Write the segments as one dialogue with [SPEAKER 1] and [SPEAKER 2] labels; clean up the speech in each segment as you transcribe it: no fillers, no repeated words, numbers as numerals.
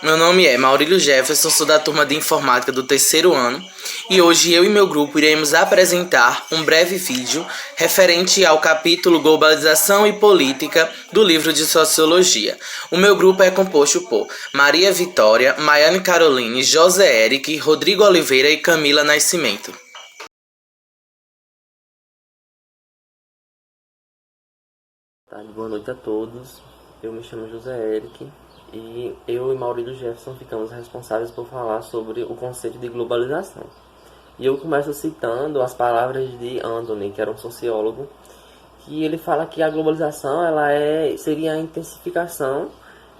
[SPEAKER 1] Meu nome é Maurílio Jefferson, sou da turma de informática do terceiro ano e hoje eu e meu grupo iremos apresentar um breve vídeo referente ao capítulo Globalização e Política do livro de Sociologia. O meu grupo é composto por Maria Vitória, Maiane Caroline, José Eric, Rodrigo Oliveira e Camila Nascimento.
[SPEAKER 2] Boa noite a todos, eu me chamo José Eric e eu e Maurílio Jefferson ficamos responsáveis por falar sobre o conceito de globalização. E eu começo citando as palavras de Anthony, que era um sociólogo, que ele fala que a globalização seria a intensificação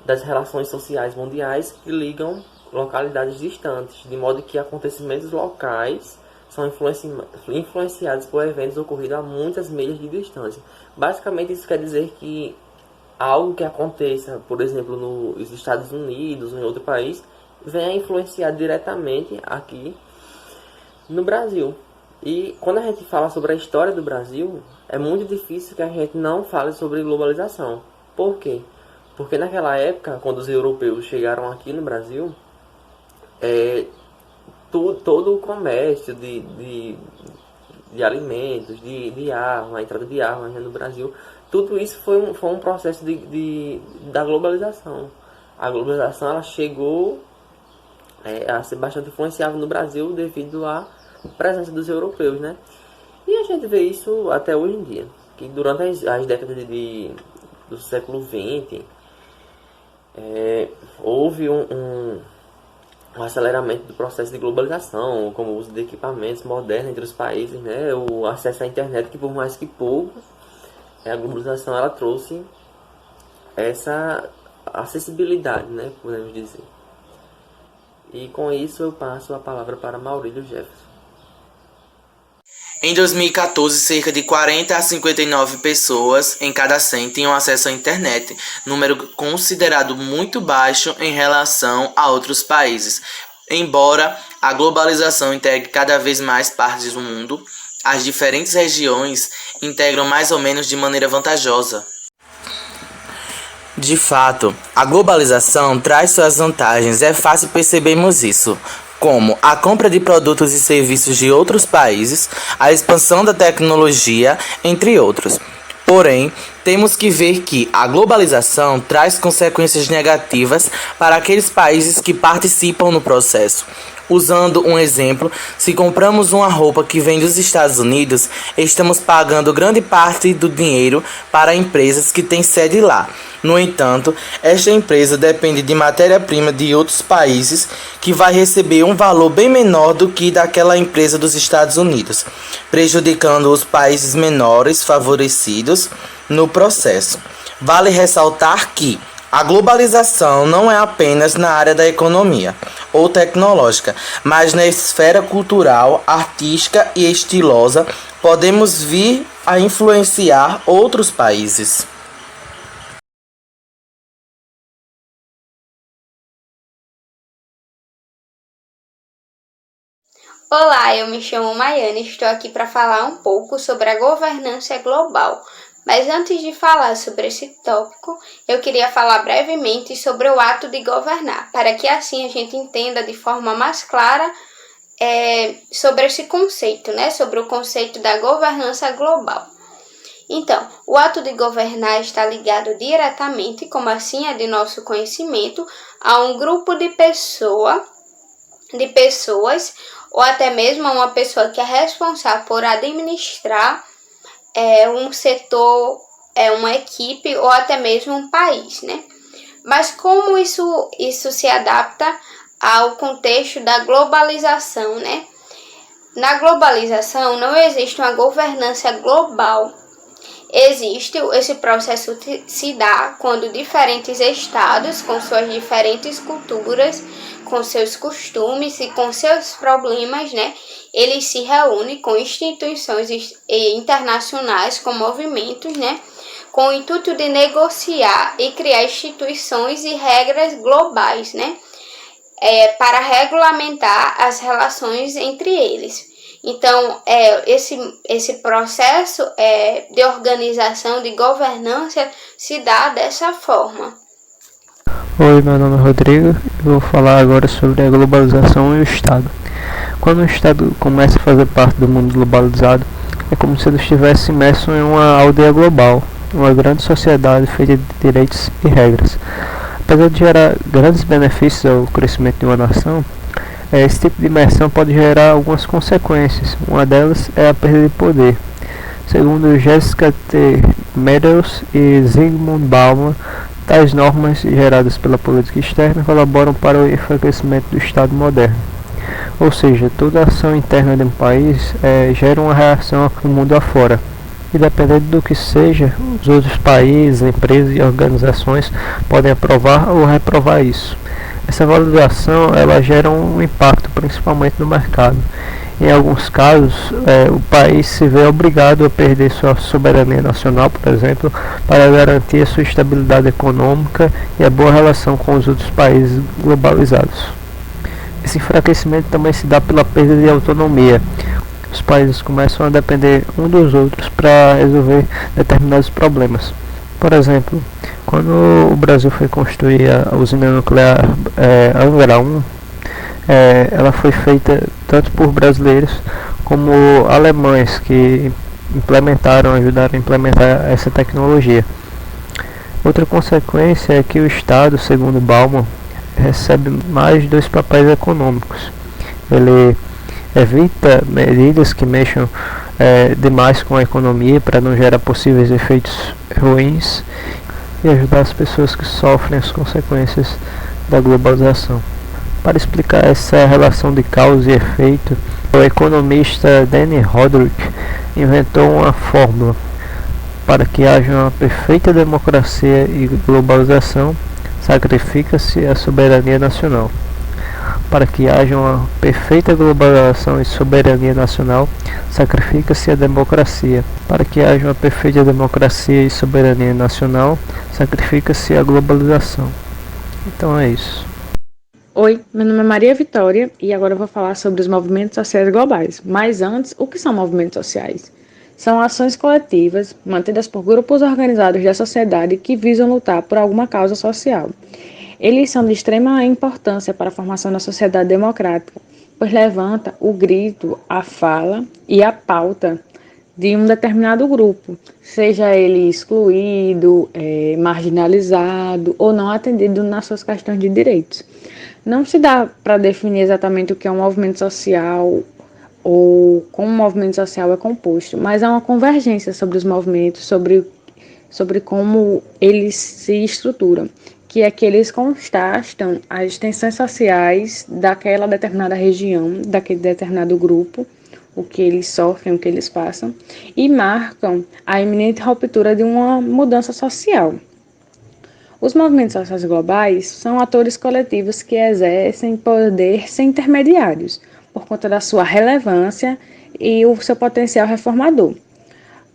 [SPEAKER 2] das relações sociais mundiais que ligam localidades distantes, de modo que acontecimentos locais são influenciados por eventos ocorridos a muitas milhas de distância. Basicamente, isso quer dizer que algo que aconteça, por exemplo, nos Estados Unidos ou em outro país, venha influenciar diretamente aqui no Brasil. E quando a gente fala sobre a história do Brasil, é muito difícil que a gente não fale sobre globalização. Por quê? Porque naquela época, quando os europeus chegaram aqui no Brasil, todo o comércio de alimentos, de armas, a entrada de armas no Brasil, tudo isso foi um processo da globalização. A globalização ela chegou a ser bastante influenciável no Brasil devido à presença dos europeus, né? E a gente vê isso até hoje em dia, que durante as décadas do século XX, houve um aceleramento do processo de globalização, como o uso de equipamentos modernos entre os países, né? O acesso à internet, que por mais que pouco, a globalização ela trouxe essa acessibilidade, né? Podemos dizer. E com isso eu passo a palavra para Maurílio Jefferson.
[SPEAKER 1] Em 2014, cerca de 40 a 59 pessoas em cada 100 tinham acesso à internet, número considerado muito baixo em relação a outros países. Embora a globalização integre cada vez mais partes do mundo, as diferentes regiões integram mais ou menos de maneira vantajosa. De fato, a globalização traz suas vantagens, é fácil percebermos isso, como a compra de produtos e serviços de outros países, a expansão da tecnologia, entre outros. Porém, temos que ver que a globalização traz consequências negativas para aqueles países que participam no processo. Usando um exemplo, se compramos uma roupa que vem dos Estados Unidos, estamos pagando grande parte do dinheiro para empresas que têm sede lá. No entanto, esta empresa depende de matéria-prima de outros países que vai receber um valor bem menor do que daquela empresa dos Estados Unidos, prejudicando os países menores favorecidos no processo. Vale ressaltar que a globalização não é apenas na área da economia ou tecnológica, mas na esfera cultural, artística e estilosa, podemos vir a influenciar outros países.
[SPEAKER 3] Olá, eu me chamo Maiane e estou aqui para falar um pouco sobre a governança global. Mas antes de falar sobre esse tópico, eu queria falar brevemente sobre o ato de governar, para que assim a gente entenda de forma mais clara sobre esse conceito, né? Sobre o conceito da governança global. Então, o ato de governar está ligado diretamente, como assim é de nosso conhecimento, a um grupo de pessoas, ou até mesmo a uma pessoa que é responsável por administrar um setor, uma equipe ou até mesmo um país, né? Mas como isso se adapta ao contexto da globalização, né? Na globalização não existe uma governança global. Esse processo se dá quando diferentes estados, com suas diferentes culturas, com seus costumes e com seus problemas, né? Eles se reúnem com instituições internacionais, com movimentos, né? Com o intuito de negociar e criar instituições e regras globais, né? Para regulamentar as relações entre eles. Então, esse processo de organização, de governança, se dá dessa forma.
[SPEAKER 4] Oi, meu nome é Rodrigo e vou falar agora sobre a globalização e o Estado. Quando o Estado começa a fazer parte do mundo globalizado, é como se ele estivesse imerso em uma aldeia global, uma grande sociedade feita de direitos e regras. Apesar de gerar grandes benefícios ao crescimento de uma nação, esse tipo de imersão pode gerar algumas consequências. Uma delas é a perda de poder. Segundo Jessica T. Meadows e Zygmunt Bauman, tais normas geradas pela política externa colaboram para o enfraquecimento do Estado moderno. Ou seja, toda ação interna de um país gera uma reação no mundo afora. E dependendo do que seja, os outros países, empresas e organizações podem aprovar ou reprovar isso. Essa valorização ela gera um impacto principalmente no mercado. Em alguns casos, o país se vê obrigado a perder sua soberania nacional, por exemplo, para garantir a sua estabilidade econômica e a boa relação com os outros países globalizados. Esse enfraquecimento também se dá pela perda de autonomia. Os países começam a depender um dos outros para resolver determinados problemas. Por exemplo, quando o Brasil foi construir a usina nuclear Angra 1, ela foi feita tanto por brasileiros como alemães que ajudaram a implementar essa tecnologia. Outra consequência é que o Estado, segundo Bauman, recebe mais dois papéis econômicos. Ele evita medidas que mexam demais com a economia para não gerar possíveis efeitos ruins e ajudar as pessoas que sofrem as consequências da globalização. Para explicar essa relação de causa e efeito, o economista Danny Roderick inventou uma fórmula para que haja uma perfeita democracia e globalização, sacrifica-se a soberania nacional. Para que haja uma perfeita globalização e soberania nacional, sacrifica-se a democracia. Para que haja uma perfeita democracia e soberania nacional, sacrifica-se a globalização. Então é isso.
[SPEAKER 5] Oi, meu nome é Maria Vitória e agora eu vou falar sobre os movimentos sociais globais. Mas antes, o que são movimentos sociais? São ações coletivas mantidas por grupos organizados da sociedade que visam lutar por alguma causa social. Eles são de extrema importância para a formação da sociedade democrática, pois levanta o grito, a fala e a pauta de um determinado grupo, seja ele excluído, marginalizado ou não atendido nas suas questões de direitos. Não se dá para definir exatamente o que é um movimento social ou como um movimento social é composto, mas há uma convergência sobre os movimentos, sobre como eles se estruturam, que é que eles constatam as tensões sociais daquela determinada região, daquele determinado grupo, o que eles sofrem, o que eles passam, e marcam a iminente ruptura de uma mudança social. Os movimentos sociais globais são atores coletivos que exercem poder sem intermediários, por conta da sua relevância e o seu potencial reformador,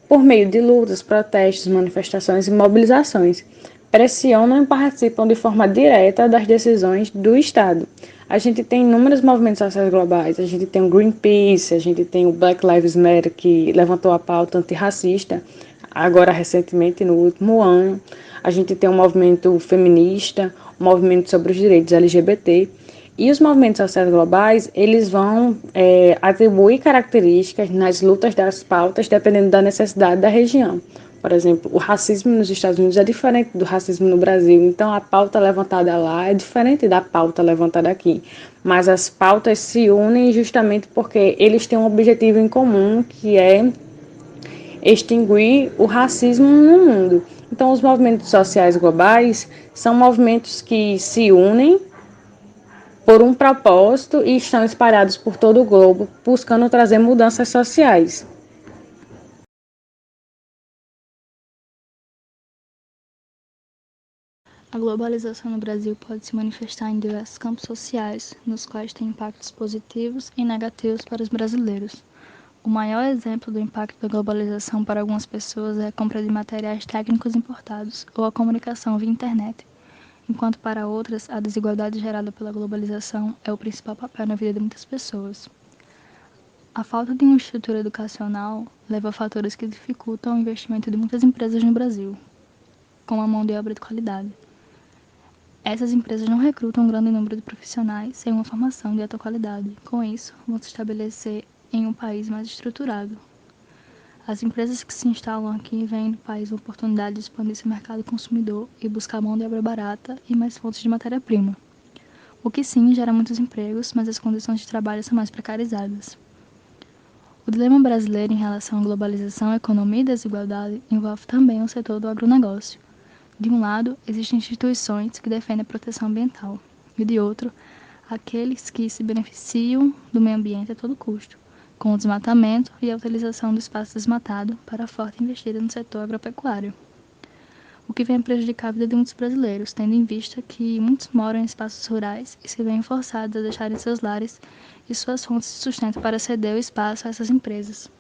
[SPEAKER 5] por meio de lutas, protestos, manifestações e mobilizações. Pressionam e participam de forma direta das decisões do Estado. A gente tem inúmeros movimentos sociais globais, a gente tem o Greenpeace, a gente tem o Black Lives Matter, que levantou a pauta antirracista, agora recentemente, no último ano. A gente tem um movimento feminista, um movimento sobre os direitos LGBT. E os movimentos sociais globais, eles vão atribuir características nas lutas das pautas, dependendo da necessidade da região. Por exemplo, o racismo nos Estados Unidos é diferente do racismo no Brasil, então a pauta levantada lá é diferente da pauta levantada aqui. Mas as pautas se unem justamente porque eles têm um objetivo em comum, que é extinguir o racismo no mundo. Então, os movimentos sociais globais são movimentos que se unem por um propósito e estão espalhados por todo o globo, buscando trazer mudanças sociais.
[SPEAKER 6] A globalização no Brasil pode se manifestar em diversos campos sociais, nos quais tem impactos positivos e negativos para os brasileiros. O maior exemplo do impacto da globalização para algumas pessoas é a compra de materiais técnicos importados ou a comunicação via internet, enquanto para outras a desigualdade gerada pela globalização é o principal papel na vida de muitas pessoas. A falta de uma estrutura educacional leva a fatores que dificultam o investimento de muitas empresas no Brasil, como a mão de obra de qualidade. Essas empresas não recrutam um grande número de profissionais sem uma formação de alta qualidade. Com isso, vão se estabelecer em um país mais estruturado. As empresas que se instalam aqui veem no país uma oportunidade de expandir seu mercado consumidor e buscar mão de obra barata e mais fontes de matéria-prima. O que sim gera muitos empregos, mas as condições de trabalho são mais precarizadas. O dilema brasileiro em relação à globalização, economia e desigualdade envolve também o setor do agronegócio. De um lado, existem instituições que defendem a proteção ambiental, e de outro, aqueles que se beneficiam do meio ambiente a todo custo, com o desmatamento e a utilização do espaço desmatado para a forte investida no setor agropecuário. O que vem a prejudicar a vida de muitos brasileiros, tendo em vista que muitos moram em espaços rurais e se veem forçados a deixarem seus lares e suas fontes de sustento para ceder o espaço a essas empresas.